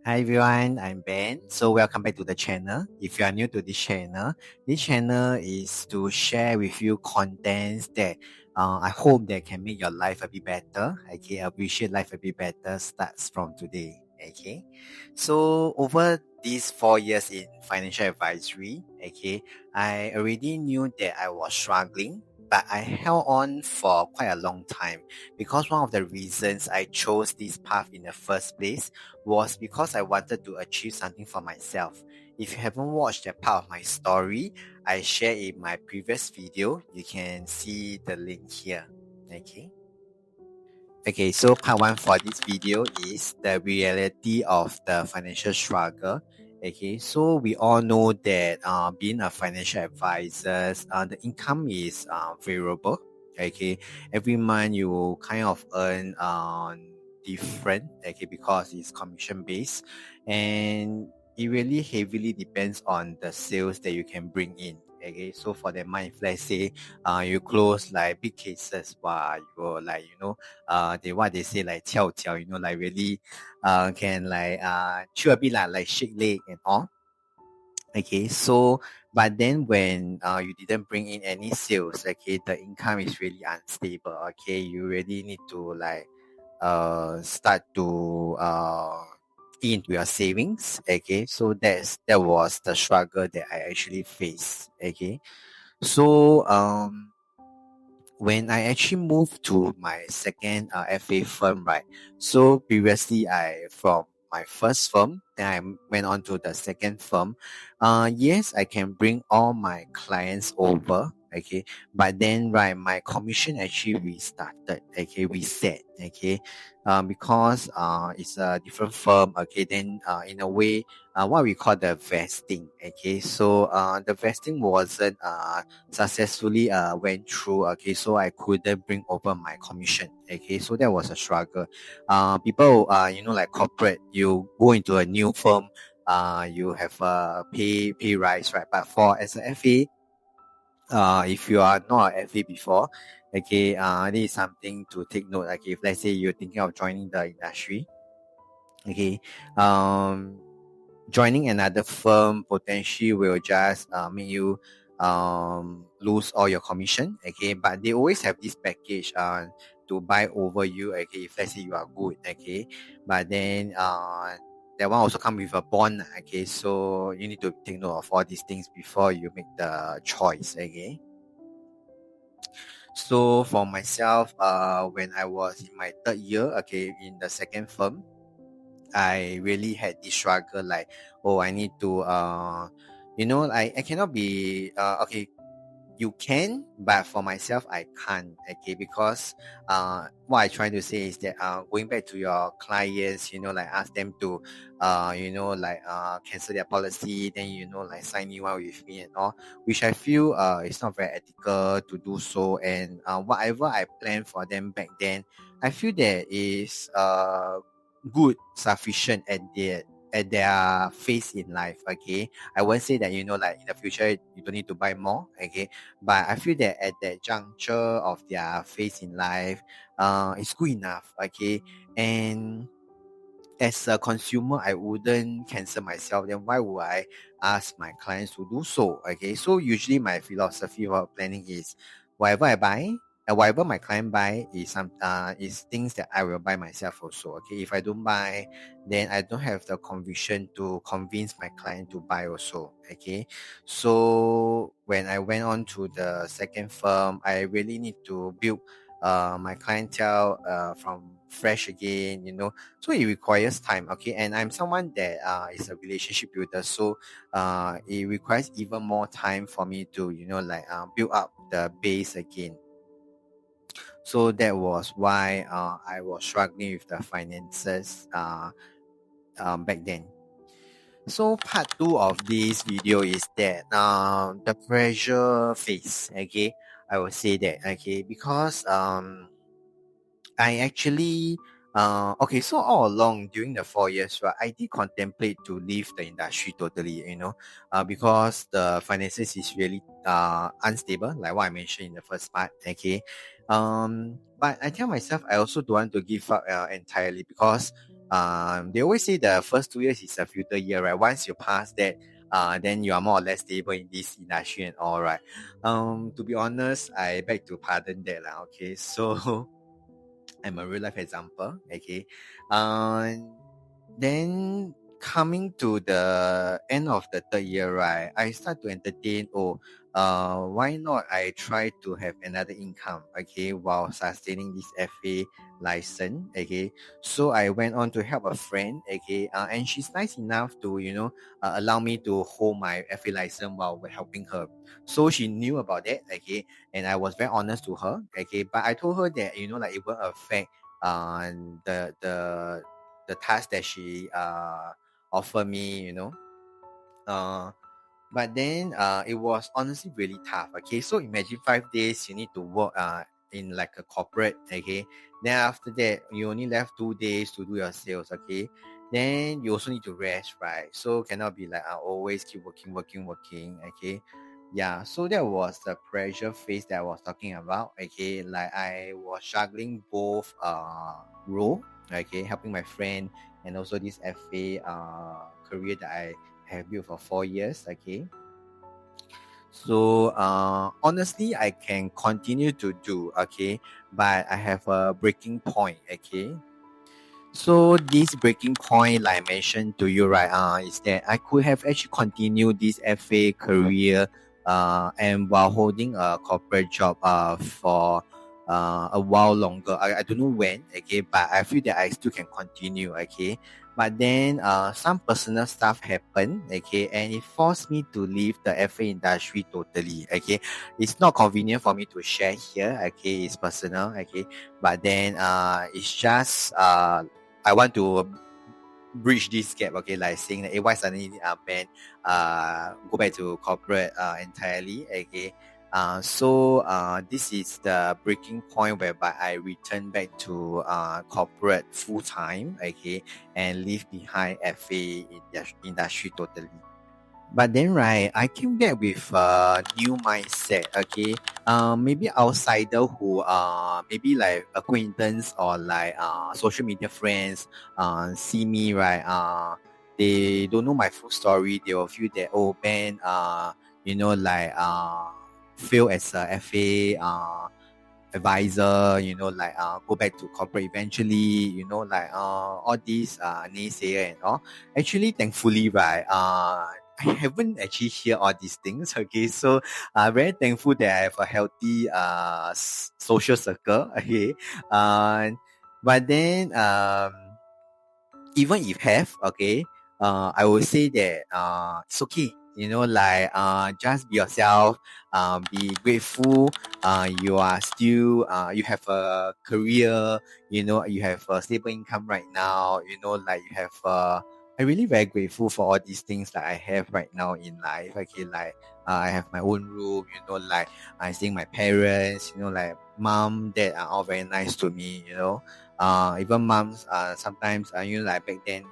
Hi everyone, I'm Ben. So welcome back to the channel. If you are new to this channel is to share with you contents that I hope that can make your life a bit better. Okay, appreciate life a bit better starts from today. Okay, so over these 4 years in financial advisory, okay, I already knew that I was struggling, but I held on for quite a long time because one of the reasons I chose this path in the first place was because I wanted to achieve something for myself. If you haven't watched that part of my story, I shared in my previous video. You can see the link here. Okay. Okay, so part one for this video is the reality of the financial struggle. Okay, so we all know that being a financial advisor, the income is variable. Okay, every month you kind of earn different. Okay, because it's commission based, and it really heavily depends on the sales that you can bring in. Okay, so for the month, if let's say you close like big cases, while you're like they what they say like 跳脚, like really can like chew a bit like shake leg and all. Okay, so but then when you didn't bring in any sales, okay, the income is really unstable. Okay, you really need to like start to into your savings. Okay, so that was the struggle that I actually faced. Okay, so when I actually moved to my second FA firm, right? So previously, I from my first firm, then I went on to the second firm. Yes, I can bring all my clients over. Okay, but then right, my commission actually restarted. Okay, reset. Okay, because it's a different firm. Okay, then in a way, what we call the vesting. Okay, so the vesting wasn't successfully went through. Okay, so I couldn't bring over my commission. Okay, so that was a struggle. People, like corporate, you go into a new firm, you have a pay rise, right? But for as a FA, if you are not a FA before, okay, this is something to take note. Like if let's say you're thinking of joining the industry, okay, joining another firm potentially will just make you lose all your commission. Okay, but they always have this package to buy over you. Okay, if let's say you are good. Okay, but then that one also come with a bond. Okay, so you need to take note of all these things before you make the choice. Okay, so for myself, when I was in my third year, okay, in the second firm, I really had this struggle like, oh, I need to I cannot be okay, you can, but for myself I can't. Okay, because what I try to say is that going back to your clients, like ask them to cancel their policy, then like sign you out with me and all, which I feel it's not very ethical to do so. And whatever I planned for them back then, I feel that is good, sufficient at their phase in life. Okay, I won't say that like in the future you don't need to buy more. Okay, but I feel that at that juncture of their phase in life, it's good enough. Okay, and as a consumer, I wouldn't cancel myself. Then why would I ask my clients to do so? Okay, so usually my philosophy about planning is whatever I buy, whatever my client buy is things that I will buy myself also. Okay, if I don't buy, then I don't have the conviction to convince my client to buy also. Okay, so when I went on to the second firm, I really need to build my clientele from fresh again. So it requires time. Okay, and I'm someone that is a relationship builder, so it requires even more time for me to build up the base again. So that was why I was struggling with the finances back then. So part two of this video is that the pressure phase. Okay, I will say that. Okay, because I actually okay, so all along during the 4 years, right, I did contemplate to leave the industry totally, because the finances is really unstable, like what I mentioned in the first part. Okay. But I tell myself I also don't want to give up entirely, because They always say the first 2 years is a filter year, right? Once you pass that, then you are more or less stable in this industry and all, right? To be honest, I beg to pardon that, lah. Okay, so I'm a real life example. Okay, then coming to the end of the third year, right, I start to entertain, why not I try to have another income, okay, while sustaining this FA license, okay. So I went on to help a friend, okay, and she's nice enough to, allow me to hold my FA license while we're helping her. So she knew about that, okay, and I was very honest to her, okay, but I told her that, like it will affect uh the the the task that she offered me, uh but then it was honestly really tough. Okay, so imagine 5 days you need to work in like a corporate. Okay, then after that you only left 2 days to do your sales. Okay, then you also need to rest, right? So cannot be like always keep working, working, working. Okay, yeah. So that was the pressure phase that I was talking about. Okay, like I was juggling both role. Okay, helping my friend and also this FA career that I have built for 4 years. Okay, so honestly I can continue to do, okay, but I have a breaking point. Okay, so this breaking point, like I mentioned to you, right, is that I could have actually continued this FA career, and while holding a corporate job, for a while longer. I don't know when, okay, but I feel that I still can continue, okay. But then, some personal stuff happened, okay, and it forced me to leave the FA industry totally, okay. It's not convenient for me to share here, okay. It's personal, okay. But then, it's just I want to bridge this gap, okay, like saying that why suddenly Ben go back to corporate entirely, okay. So this is the breaking point whereby I return back to corporate full time, okay, and leave behind FA industry totally. But then, right, I came back with a new mindset. Okay, maybe outsider who maybe like acquaintance or like social media friends see me, right. They don't know my full story. They will feel that, oh Ben, like fail as a FA advisor, like go back to corporate eventually, like all these naysayer and all. Actually, thankfully, right, I haven't actually hear all these things. Okay, so very thankful that I have a healthy social circle. Okay, uh, but then even if have, okay, I would say that it's okay. Like just be yourself, be grateful. You are still you have a career, you have a stable income right now, like you have I'm really very grateful for all these things that I have right now in life. Okay, like I have my own room, like I seeing my parents, like mom, dad are all very nice to me, even moms sometimes like back then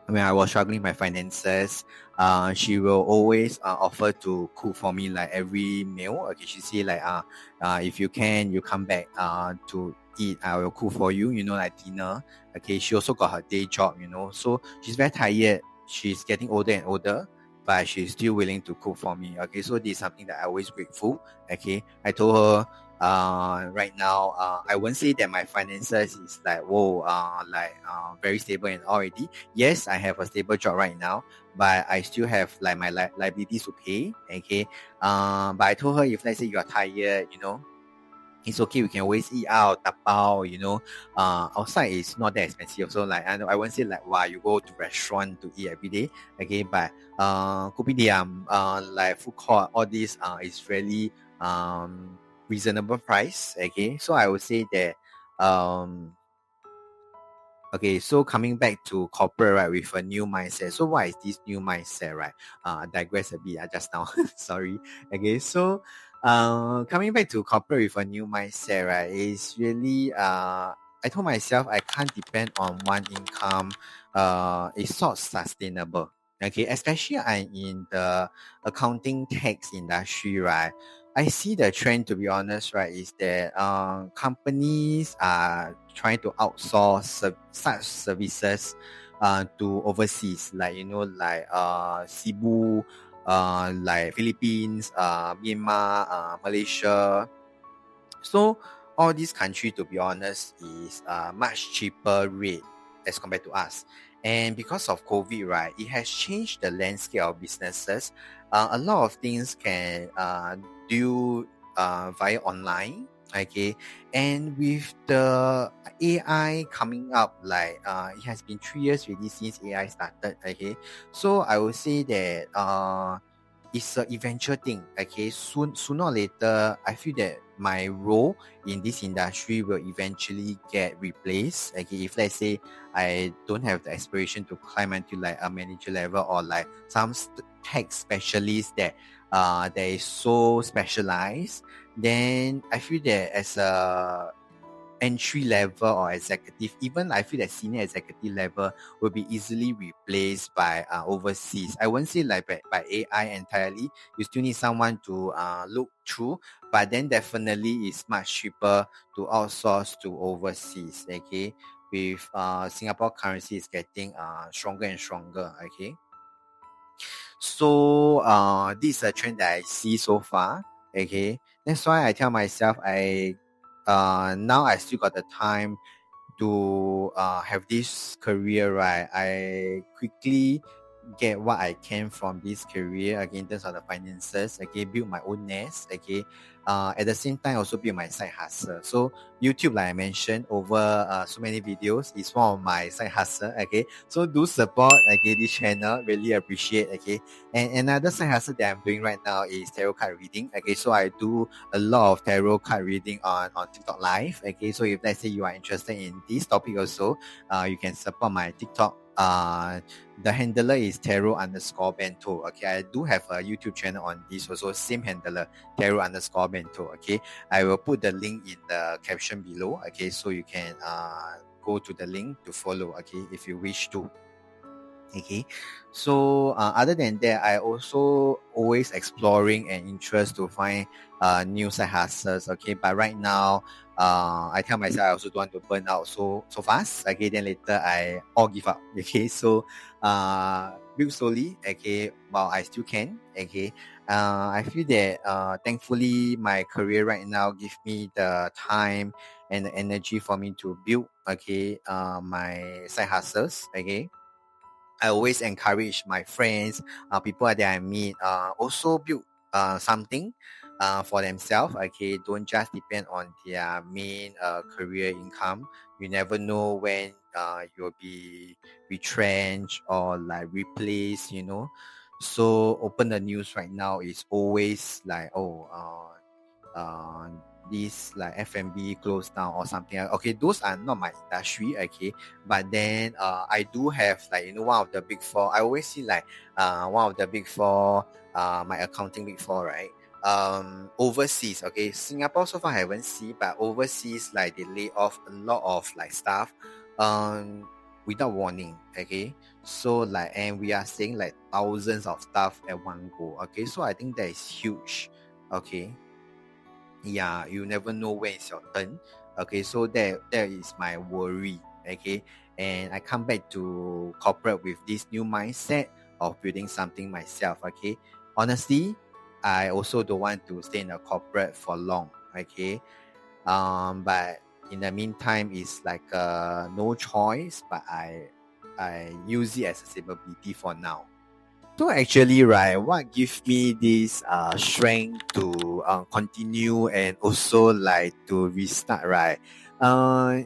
when I was struggling my finances, she will always offer to cook for me like every meal. Okay, she say like if you can, you come back to eat. I will cook for you. Like dinner. Okay, she also got her day job. So she's very tired. She's getting older and older, but she's still willing to cook for me. Okay, so this is something that I always grateful. Okay, I told her right now I won't say that my finances is like whoa like very stable and already. Yes, I have a stable job right now, but I still have like my liabilities to pay. Okay, but I told her if let's say you are tired, it's okay. We can always eat out, tapao. Outside is not that expensive. So like I won't say like wow, you go to restaurant to eat every day. Okay, but kopitiam, like food court, all this is really reasonable price. Okay, so I would say that um okay, so coming back to corporate, right, with a new mindset. So what is this new mindset, right? I digress a bit just now. Sorry. Okay, so coming back to corporate with a new mindset, right, is really I told myself I can't depend on one income. It's not sustainable. Okay, especially I'm in the accounting tax industry, right? I see the trend, to be honest, right, is that companies are trying to outsource such services to overseas, like like Cebu, like Philippines, Myanmar, Malaysia. So all these countries, to be honest, is much cheaper rate as compared to us. And because of COVID, right, it has changed the landscape of businesses. A lot of things can do via online. Okay, and with the AI coming up, like it has been 3 years already since AI started. Okay, so I would say that it's a eventual thing. Okay, sooner or later, I feel that my role in this industry will eventually get replaced. Okay, if let's say I don't have the aspiration to climb until like a manager level, or like some tech specialist that is so specialized, then I feel that as a entry level or executive, even I feel that senior executive level will be easily replaced by overseas. I won't say like by AI entirely. You still need someone to look through, but then definitely it's much cheaper to outsource to overseas. Okay, with Singapore currency is getting stronger and stronger. Okay, so this is a trend that I see so far. Okay, that's why I tell myself now I still got the time to have this career, right? I quickly get what I can from this career, again, in terms of the finances, okay, build my own nest, okay. At the same time, also build my side hustle. So YouTube, like I mentioned, over so many videos, is one of my side hustle, okay. So do support, okay, this channel, really appreciate, okay. And another side hustle that I'm doing right now is tarot card reading, okay. So I do a lot of tarot card reading on TikTok Live. Okay, so if let's say you are interested in this topic also, you can support my TikTok. The handler is tarot underscore bento. Okay, I do have a YouTube channel on this also, same handler, tarot underscore bento. Okay, I will put the link in the caption below. Okay, so you can go to the link to follow. Okay, if you wish to. Okay, so other than that, I also always exploring and interest to find new side hustles. Okay, but right now, I tell myself I also don't want to burn out so fast. Okay, then later I all give up. Okay, so build slowly. Okay, while I still can. Okay, I feel that thankfully my career right now give me the time and the energy for me to build. Okay, my side hustles. Okay, I always encourage my friends, people that I meet, also build something for themselves. Okay, don't just depend on their main career income. You never know when you'll be retrenched or like replaced. So open the news right now is always like, uh, this like F&B closed down or something. Okay, those are not my industry. Okay, but then I do have like one of the big four. I always see like one of the big four, my accounting big four, right? Overseas. Okay, Singapore so far I haven't seen, but overseas like they lay off a lot of like staff, without warning. Okay, so like, and we are seeing like thousands of staff at one go. Okay, so I think that is huge. Okay, yeah, you never know when it's your turn. Okay, so that is my worry. Okay, and I come back to corporate with this new mindset of building something myself. Okay, honestly, I also don't want to stay in a corporate for long. Okay, but in the meantime, it's like no choice, but I use it as a stability for now. So actually, right, what gives me this strength to continue and also like to restart, right?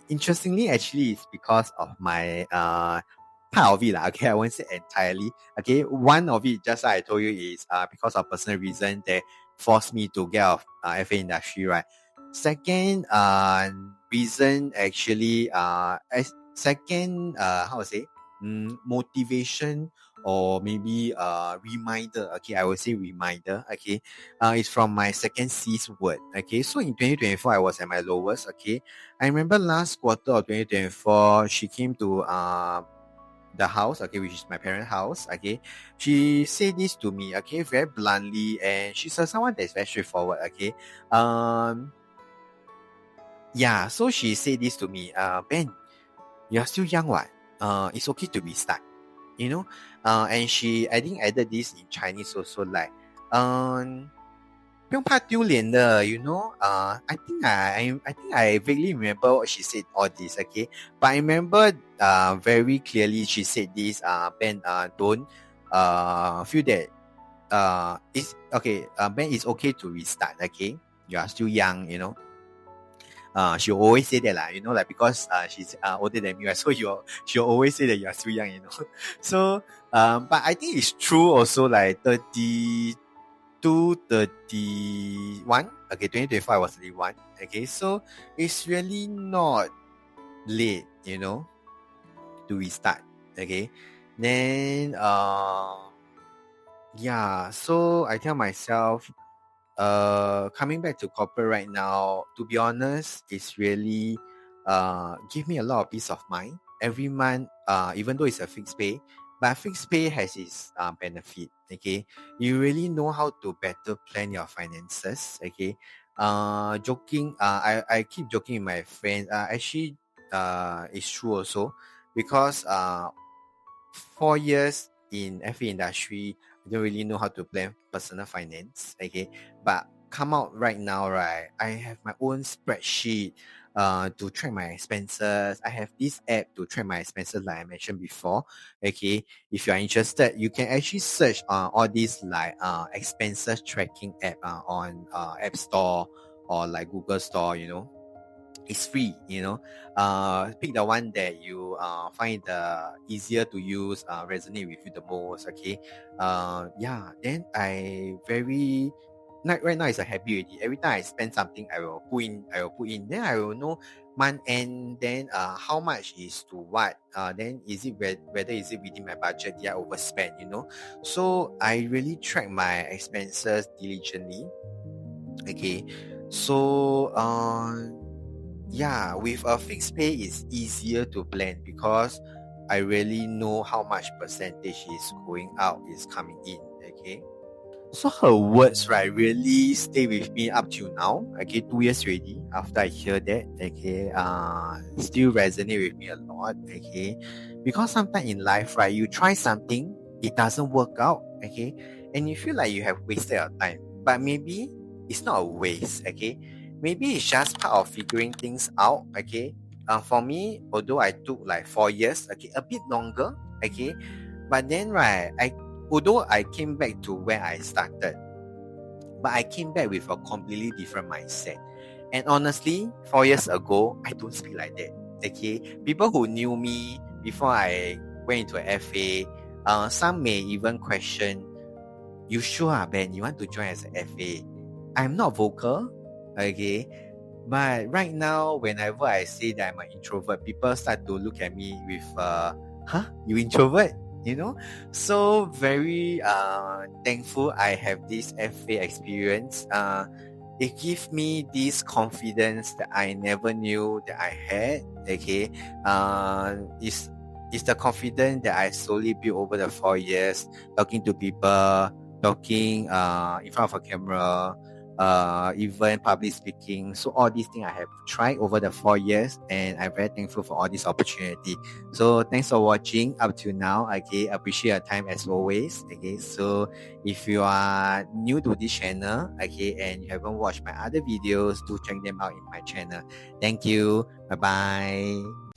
Interestingly, actually, it's because of my part of it, lah. Okay, I won't say entirely. Okay, one of it, just like I told you, is because of personal reason that forced me to get out of FA industry, right? Second reason actually second how to say motivation, or maybe reminder. Okay, I will say reminder. Okay, it's from my second C's word. Okay, so in 2024 I was at my lowest. Okay, I remember last quarter of 2024 she came to the house, okay, which is my parents' house, okay, she said this to me, okay, very bluntly, and she's someone that's very straightforward, okay. Um, yeah, so she said this to me, Ben, you're still young, what? It's okay to restart, you know. And she, I think, added this in Chinese also, like, 不用怕丢脸的 you know. I think I vaguely remember what she said all this, okay. But I remember very clearly she said this, Ben, don't feel that it's okay, Ben, it's okay to restart, okay. You are still young, you know. She always say that, like, you know, like, because she's older than me, right? So she'll always say that you are still young, you know. So but I think it's true also, like 32, 31. Okay, 2025 was 31. Okay, so it's really not late, you know, to restart. Okay, then yeah, so I tell myself, coming back to corporate right now, to be honest, it's really give me a lot of peace of mind every month. Even though it's a fixed pay, but fixed pay has its benefit. Okay, you really know how to better plan your finances. Okay, joking. I keep joking with my friends. Actually, it's true also, because 4 years in FA industry, I don't really know how to plan personal finance. Okay, but come out right now, right? I have my own spreadsheet to track my expenses. I have this app to track my expenses, like I mentioned before. Okay, if you are interested, you can actually search all these, like expenses tracking app on App Store or like Google Store, you know. It's free, you know. Pick the one that you find easier to use, resonate with you the most, okay. Yeah, then I very, right now it's a habit already. Every time I spend something, I will put in, then I will know month end, then how much is to what, then is it whether is it within my budget, did I overspend, you know. So I really track my expenses diligently. Okay, so yeah, with a fixed pay, it's easier to plan because I really know how much percentage is going out, is coming in. Okay. So her words, right, really stay with me up till now. Okay, 2 years already after I hear that. Okay, still resonate with me a lot. Okay, because sometimes in life, right, you try something, it doesn't work out. Okay, and you feel like you have wasted your time, but maybe it's not a waste. Okay, maybe it's just part of figuring things out. Okay, for me, although I took like 4 years, okay, a bit longer. Okay, but then, right, although I came back to where I started, but I came back with a completely different mindset. And honestly, 4 years ago, I don't speak like that. Okay, people who knew me before I went into FA, some may even question, "You sure, Ben? You want to join as an FA?" I'm not vocal, okay. But right now, whenever I say that I'm an introvert, people start to look at me with, huh? You introvert? You know? So very thankful I have this FA experience. It gives me this confidence that I never knew that I had. Okay. It's the confidence that I slowly built over the 4 years, talking to people, talking in front of a camera, even public speaking. So all these things I have tried over the 4 years, and I'm very thankful for all this opportunity. So thanks for watching up to now. Okay, appreciate your time as always. Okay, so if you are new to this channel, okay, and you haven't watched my other videos, do check them out in my channel. Thank you. Bye bye.